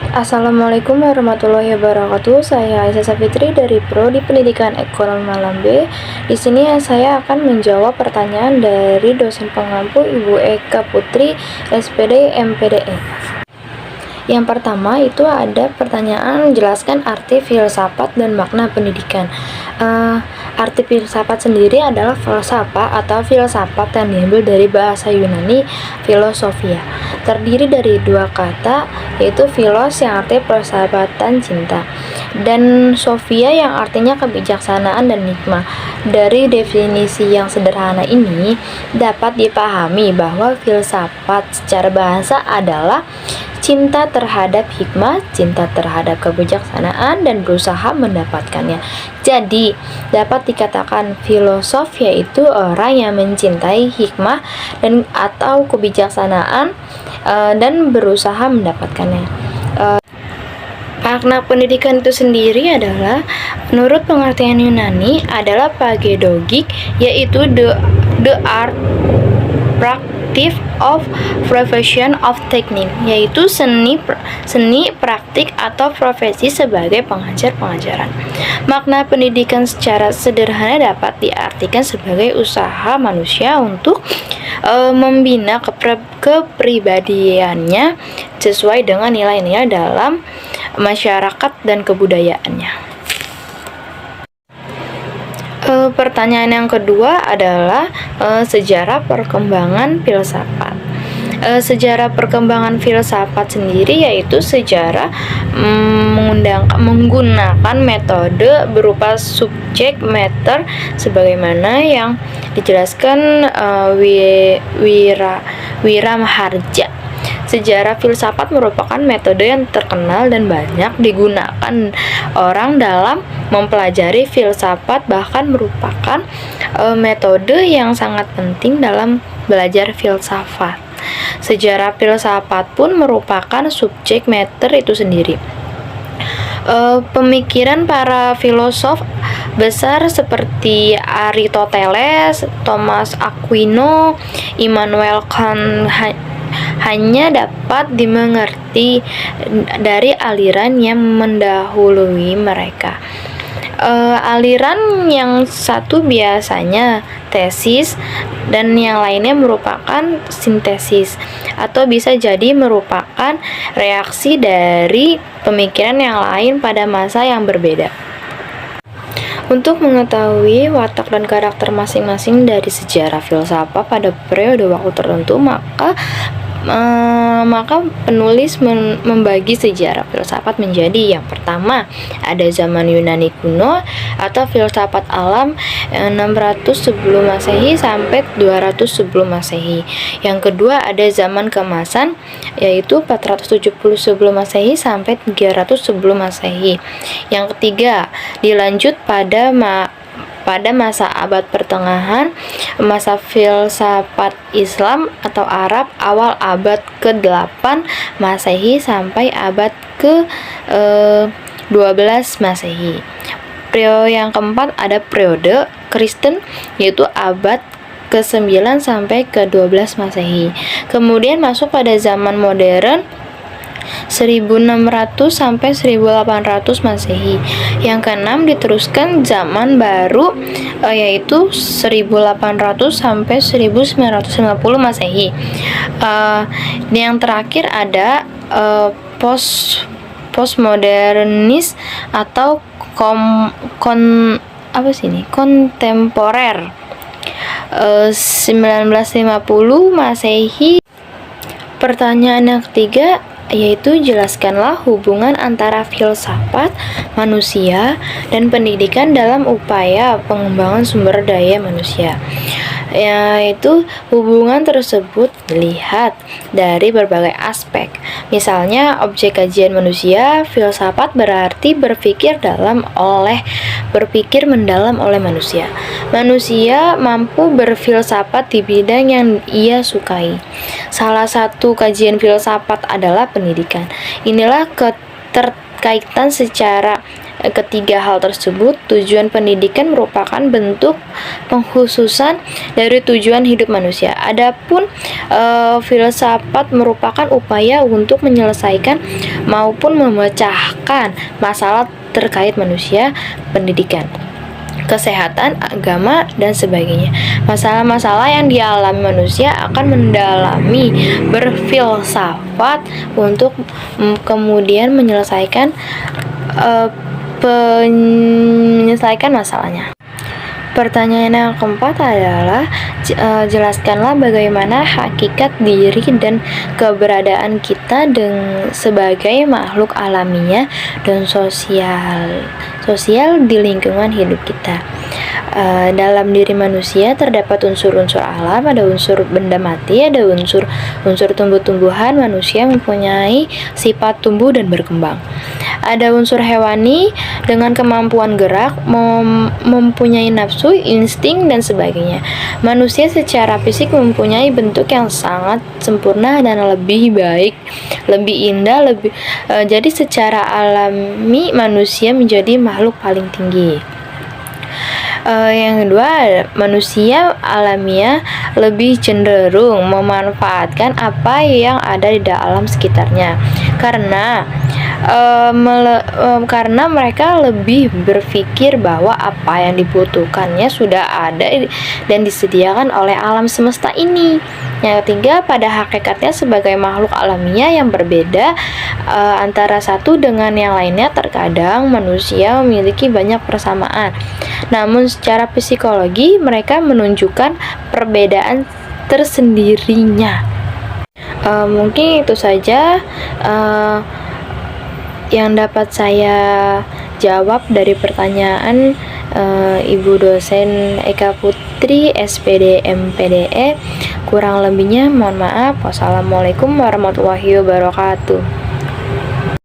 Assalamualaikum warahmatullahi wabarakatuh. Saya Aisyah Safitri dari Prodi Pendidikan Ekonomi Malam B. Di sini saya akan menjawab pertanyaan dari dosen pengampu Ibu Eka Putri, SPD MPDE. Yang pertama itu ada pertanyaan jelaskan arti filsafat dan makna pendidikan. Arti filsafat sendiri adalah falsafah atau filsafat yang diambil dari bahasa Yunani filosofia. Terdiri dari dua kata, yaitu philos yang artinya persahabatan cinta dan sophia yang artinya kebijaksanaan dan hikmah. Dari definisi yang sederhana ini dapat dipahami bahwa filsafat secara bahasa adalah cinta terhadap hikmah, cinta terhadap kebijaksanaan, dan berusaha mendapatkannya. Jadi, dapat dikatakan filosof yaitu orang yang mencintai hikmah dan atau kebijaksanaan dan berusaha mendapatkannya. Makna pendidikan itu sendiri adalah, menurut pengertian Yunani, adalah pagedogik, yaitu the art practice of profession of technique, yaitu seni praktik atau profesi sebagai pengajar-pengajaran. Makna pendidikan secara sederhana dapat diartikan sebagai usaha manusia untuk membina kepribadiannya sesuai dengan nilai-nilai dalam masyarakat dan kebudayaannya. Pertanyaan yang kedua adalah sejarah perkembangan filsafat. Sejarah perkembangan filsafat sendiri yaitu sejarah menggunakan metode berupa subjek matter sebagaimana yang dijelaskan Wira Maharja. Sejarah filsafat merupakan metode yang terkenal dan banyak digunakan orang dalam mempelajari filsafat, bahkan merupakan metode yang sangat penting dalam belajar filsafat. Sejarah filsafat pun merupakan subjek matter itu sendiri. Pemikiran para filosof besar seperti Aristoteles, Thomas Aquino, Immanuel Kant hanya dapat dimengerti dari aliran yang mendahului mereka. Aliran yang satu biasanya tesis dan yang lainnya merupakan sintesis, atau bisa jadi merupakan reaksi dari pemikiran yang lain pada masa yang berbeda. Untuk mengetahui watak dan karakter masing-masing dari sejarah filsafat pada periode waktu tertentu, maka penulis membagi sejarah filsafat menjadi, yang pertama ada zaman Yunani kuno atau filsafat alam 600 sebelum Masehi sampai 200 sebelum Masehi. Yang kedua ada zaman keemasan yaitu 470 sebelum Masehi sampai 300 sebelum Masehi. Yang ketiga dilanjut pada masa abad pertengahan, masa filsafat Islam atau Arab awal abad ke-8 Masehi sampai abad ke-12 Masehi. Periode yang keempat ada periode Kristen yaitu abad ke-9 sampai ke-12 Masehi. Kemudian masuk pada zaman modern 1600 sampai 1800 Masehi. Yang keenam diteruskan zaman baru yaitu 1800 sampai 1950 Masehi. Yang terakhir ada postmodernis atau kontemporer 1950 Masehi. Pertanyaan yang ketiga yaitu jelaskanlah hubungan antara filsafat, manusia, dan pendidikan dalam upaya pengembangan sumber daya manusia. Yaitu hubungan tersebut dilihat dari berbagai aspek. Misalnya objek kajian manusia, filsafat berarti berpikir mendalam oleh manusia. Manusia mampu berfilsafat di bidang yang ia sukai. Salah satu kajian filsafat adalah pendidikan. Inilah keterkaitan secara Ketiga hal tersebut, tujuan pendidikan merupakan bentuk pengkhususan dari tujuan hidup manusia. Adapun filsafat merupakan upaya untuk menyelesaikan maupun memecahkan masalah terkait manusia, pendidikan, kesehatan, agama, dan sebagainya. Masalah-masalah yang dialami manusia akan mendalami berfilsafat untuk kemudian menyelesaikan masalahnya. Pertanyaan yang keempat adalah jelaskanlah bagaimana hakikat diri dan keberadaan kita sebagai makhluk alamiah dan sosial di lingkungan hidup kita. Dalam diri manusia terdapat unsur-unsur alam, ada unsur benda mati, ada unsur tumbuh-tumbuhan. Manusia mempunyai sifat tumbuh dan berkembang. Ada unsur hewani dengan kemampuan gerak, mempunyai nafsu, insting, dan sebagainya. Manusia secara fisik mempunyai bentuk yang sangat sempurna dan lebih baik, lebih indah, jadi secara alami manusia menjadi makhluk paling tinggi. Yang kedua, manusia alamiah lebih cenderung memanfaatkan apa yang ada di dalam sekitarnya karena mereka lebih berpikir bahwa apa yang dibutuhkannya sudah ada dan disediakan oleh alam semesta ini. Yang ketiga, pada hakikatnya sebagai makhluk alamiah yang berbeda antara satu dengan yang lainnya, terkadang manusia memiliki banyak persamaan. Namun secara psikologi mereka menunjukkan perbedaan tersendirinya. Mungkin itu saja yang dapat saya jawab dari pertanyaan Ibu dosen Eka Putri SPD MPDE. Kurang lebihnya mohon maaf. Wassalamualaikum warahmatullahi wabarakatuh.